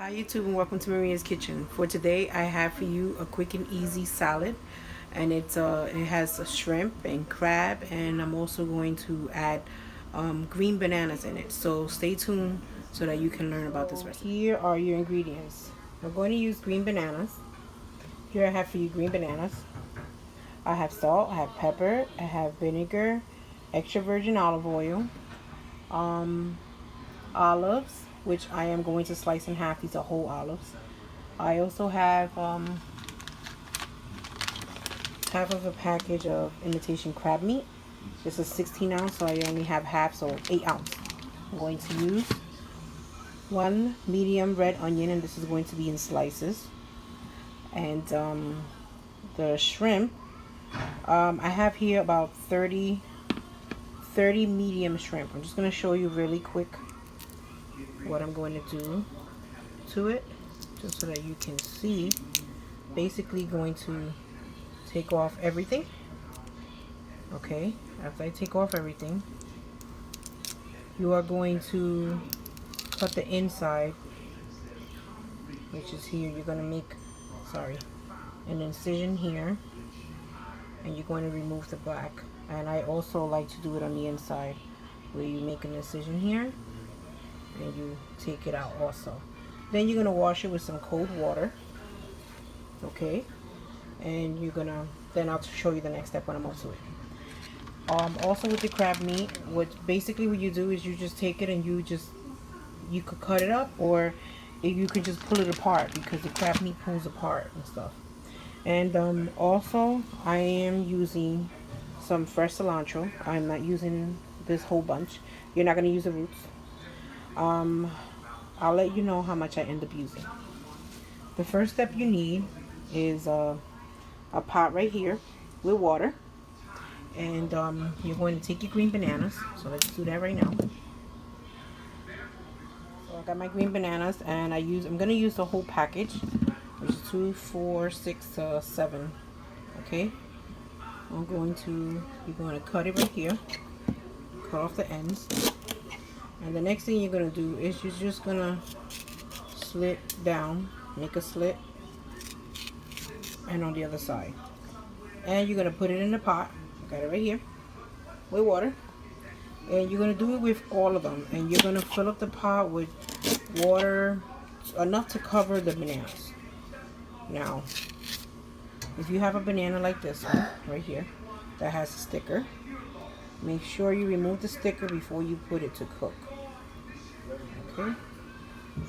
Hi YouTube and welcome to Maria's Kitchen. For today I have for you a quick and easy salad, and it has a shrimp and crab, and I'm also going to add green bananas in it. So stay tuned so that you can learn about this recipe. Here are your ingredients. We're going to use green bananas. Here I have for you green bananas. I have salt, I have pepper, I have vinegar, extra virgin olive oil, olives, which I am going to slice in half. These are whole olives. I also have half of a package of imitation crab meat. This is 16 ounce, so I only have half, so 8 ounce. I'm going to use one medium red onion, and this is going to be in slices. And the shrimp, I have here about 30 medium shrimp. I'm just going to show you really quick what I'm going to do to it, just so that you can see. Basically going to take off everything. Okay, after I take off everything, you are going to cut the inside, which is here. You're going to make, an incision here, and you're going to remove the black. And I also like to do it on the inside, where you make an incision here and you take it out also. Then you're going to wash it with some cold water. Okay, and you're gonna, then I'll show you the next step when I'm up to it. Also with the crab meat, what you do is you just take it and you could cut it up, or you could just pull it apart, because the crab meat pulls apart and stuff. And also I am using some fresh cilantro. I'm not using this whole bunch. You're not gonna use the roots. I'll let you know how much I end up using. The first step you need is a pot right here with water, and you're going to take your green bananas. So let's do that right now. So I got my green bananas, and I'm going to use the whole package, which is 2, 4, 6, 7. Okay, you're going to cut it right here, cut off the ends, and the next thing you're going to do is you're just going to slit down, make a slit, and on the other side. And you're going to put it in the pot. I got it right here with water. And you're going to do it with all of them. And you're going to fill up the pot with water enough to cover the bananas. Now, if you have a banana like this one right here that has a sticker, make sure you remove the sticker before you put it to cook. Okay?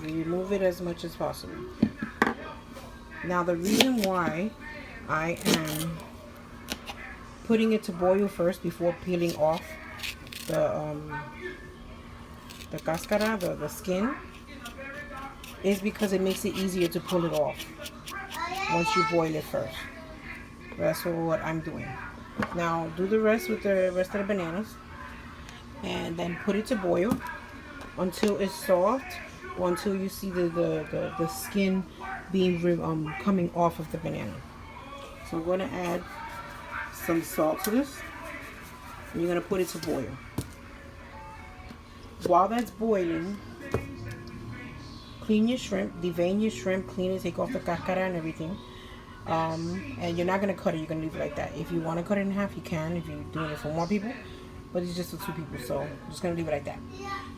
Remove it as much as possible. Now, the reason why I am putting it to boil first before peeling off the cascara, the skin, is because it makes it easier to pull it off once you boil it first. That's what I'm doing. Now do the rest with the rest of the bananas, and then put it to boil until it's soft, or until you see the skin being coming off of the banana. So I'm going to add some salt to this, and you're going to put it to boil. While that's boiling, clean your shrimp, devein your shrimp, clean it, take off the cascara and everything. And you're not going to cut it, you're going to leave it like that. If you want to cut it in half, you can, if you're doing it for more people, but it's just for 2 people, so I'm just going to leave it like that.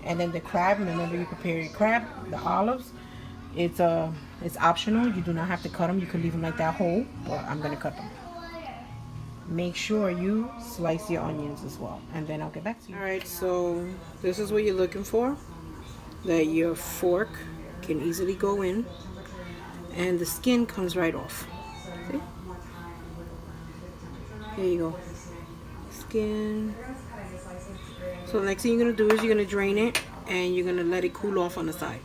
And then the crab, remember you prepare your crab, the olives, it's optional. You do not have to cut them, you can leave them like that whole, but I'm going to cut them. Make sure you slice your onions as well, and then I'll get back to you. Alright, so this is what you're looking for, that your fork can easily go in, and the skin comes right off. See? There you go. Skin. So the next thing you're going to do is you're going to drain it, and you're going to let it cool off on the side.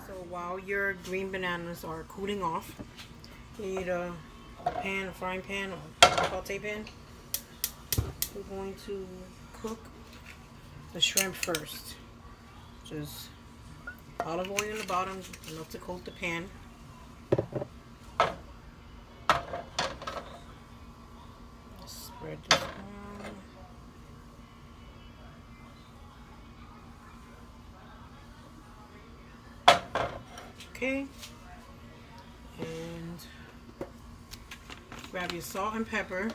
So while your green bananas are cooling off, you need a frying pan, or saute pan. We're going to cook the shrimp first. Just olive oil in the bottom, enough to coat the pan. Spread this on. Okay. And grab your salt and pepper.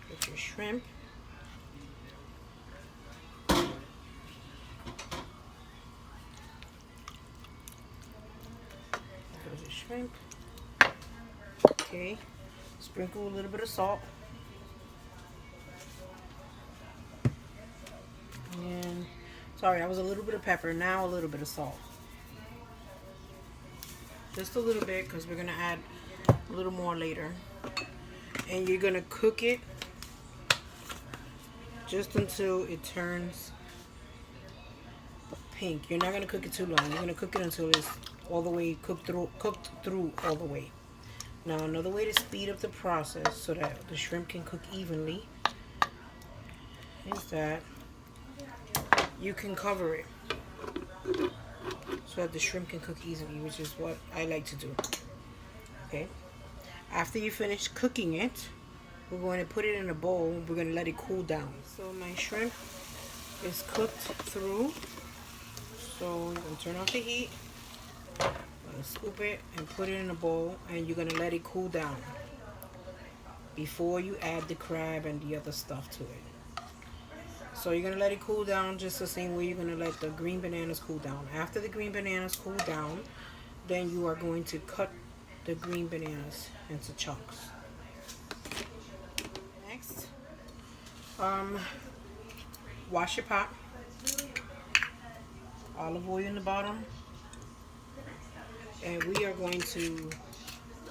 Get your shrimp. There's your shrimp. Okay. Sprinkle a little bit of salt. And sorry, I was a little bit of pepper, now a little bit of salt. Just a little bit because we're gonna add a little more later. And you're gonna cook it just until it turns pink. You're not gonna cook it too long. You're gonna cook it until it's all the way cooked through all the way. Now another way to speed up the process so that the shrimp can cook evenly is that you can cover it so that the shrimp can cook easily, which is what I like to do. Okay. After you finish cooking it, we're going to put it in a bowl. We're going to let it cool down. So my shrimp is cooked through. So I'm going to turn off the heat. I'm going to scoop it and put it in a bowl, and you're going to let it cool down before you add the crab and the other stuff to it. So you're going to let it cool down just the same way you're going to let the green bananas cool down. After the green bananas cool down, then you are going to cut the green bananas into chunks. Next, wash your pot. Olive oil in the bottom. And we are going to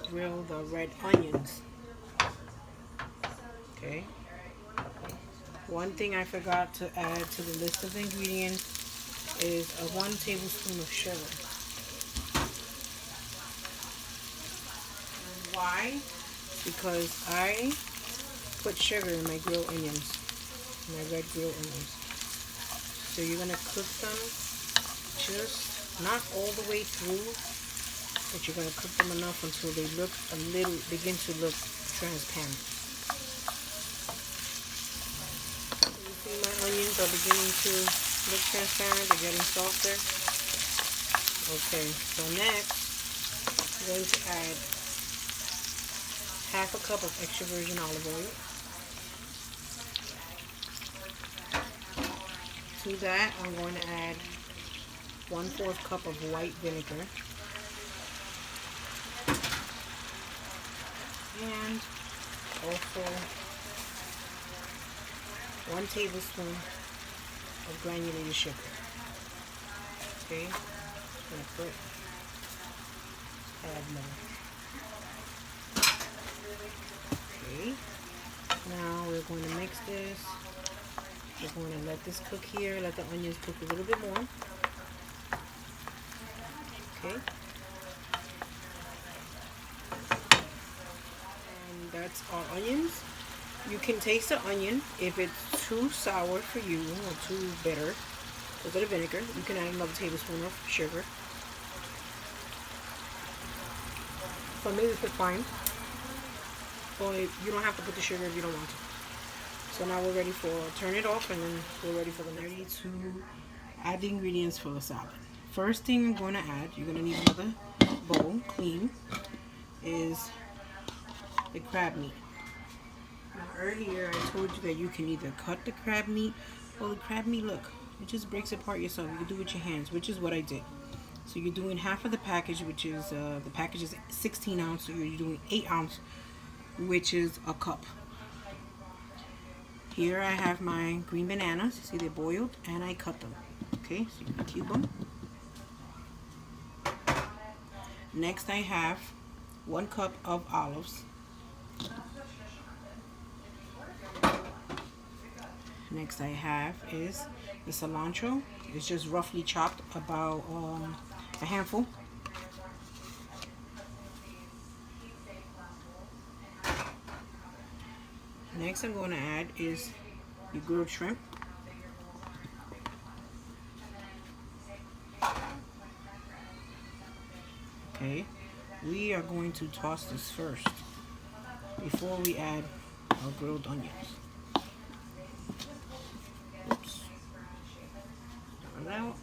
grill the red onions. Okay. One thing I forgot to add to the list of ingredients is a 1 tablespoon of sugar. Why? Because I put sugar in my grilled onions, my red grilled onions. So you're gonna cook them just not all the way through, but you're gonna cook them enough until they look begin to look transparent. You see my onions are beginning to look transparent, they're getting softer. Okay, so next I'm going to add half a cup of extra virgin olive oil. To that, I'm going to add 1/4 cup of white vinegar. And also 1 tablespoon of granulated sugar. Okay, I'm going to add more. Okay, now we're going to mix this. We're going to let this cook here, let the onions cook a little bit more. Okay. And that's our onions. You can taste the onion. If it's too sour for you or too bitter, because of the vinegar, you can add another tablespoon of sugar. For me, this is fine. Well, you don't have to put the sugar if you don't want to. So now we're ready for, turn it off, and then we're ready for the next. Ready to add the ingredients for the salad. First thing I'm going to add, you're going to need another bowl, clean, is the crab meat. Now earlier I told you that you can either cut the crab meat, or the crab meat, look, it just breaks apart yourself. You can do it with your hands, which is what I did. So you're doing half of the package, which is, the package is 16 ounce, so you're doing 8 ounce, which is a cup. Here I have my green bananas. See, they're boiled, and I cut them. Okay, so you can cube them. Next I have 1 cup of olives. Next I have is the cilantro. It's just roughly chopped, about a handful. Next I'm going to add is your grilled shrimp. Okay, we are going to toss this first before we add our grilled onions. comes out.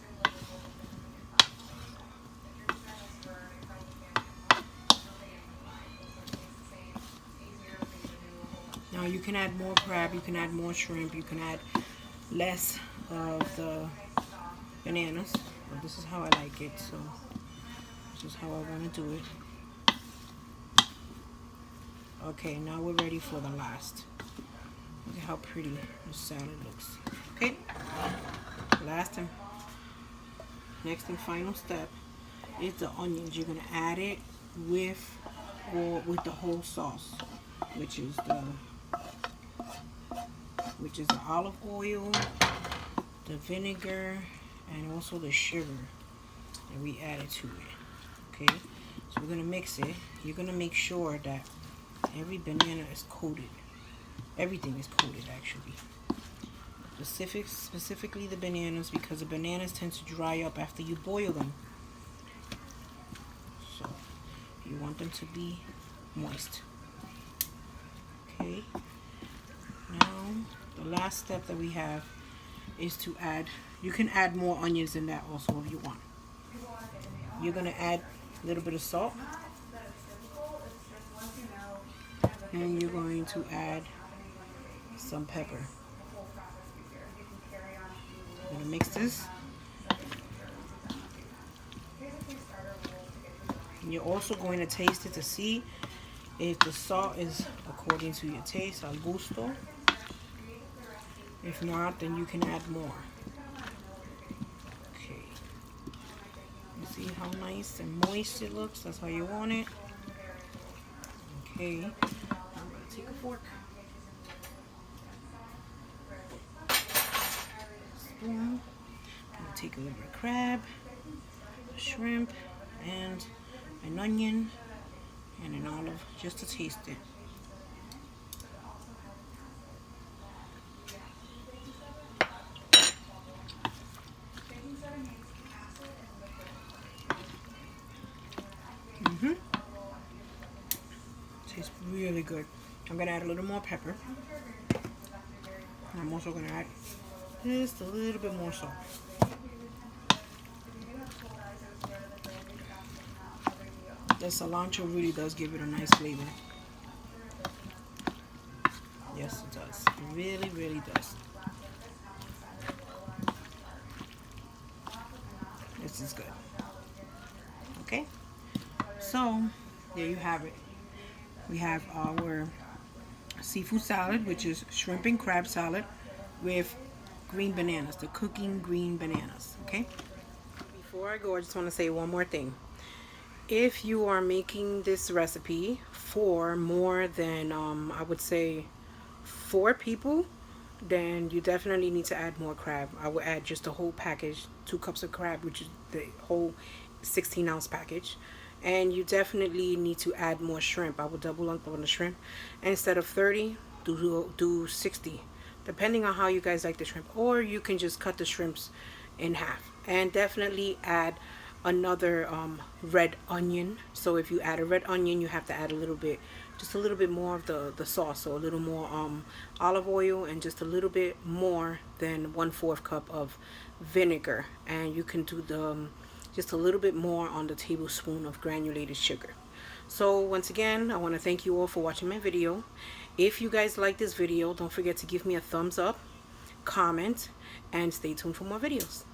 Now you can add more crab, you can add more shrimp, you can add less of the bananas. But this is how I like it, so this is how I want to do it. Okay, now we're ready for the last. Look at how pretty the salad looks. Okay, last and next and final step is the onions. You're gonna add it with the whole sauce, which is the olive oil, the vinegar, and also the sugar that we added to it. Okay, so we're gonna mix it. You're gonna make sure that every banana is coated. Everything is coated actually. Specifically the bananas, because the bananas tend to dry up after you boil them. So you want them to be moist. Okay. Now the last step that we have is to add, you can add more onions in that also if you want. You're gonna add a little bit of salt. And you're going to add some pepper. I'm going to mix this. And you're also going to taste it to see if the salt is according to your taste, al gusto. If not, then you can add more. Okay. You see how nice and moist it looks? That's how you want it. Okay. I'm going to take a fork. Spoon. I'm going to take a little bit of crab, shrimp, and an onion, and an olive just to taste it. Tastes really good. I'm going to add a little more pepper. I'm also going to add just a little bit more salt. The cilantro really does give it a nice flavor. Yes, it does. It really, really does. This is good. Okay? So, there you have it. We have our seafood salad, which is shrimp and crab salad with green bananas, the cooking green bananas. Okay? Before I go, I just want to say one more thing. If you are making this recipe for more than, I would say, 4 people, then you definitely need to add more crab. I would add just the whole package, 2 cups of crab, which is the whole 16-ounce package. And you definitely need to add more shrimp. I would double up on the shrimp. And instead of 30, do 60, depending on how you guys like the shrimp. Or you can just cut the shrimps in half. And definitely add another red onion. So if you add a red onion, you have to add a little bit, just a little bit more of the sauce. So a little more olive oil, and just a little bit more than 1/4 cup of vinegar. And you can do the just a little bit more on the tablespoon of granulated sugar. So once again, I want to thank you all for watching my video. If you guys like this video, don't forget to give me a thumbs up, comment, and stay tuned for more videos.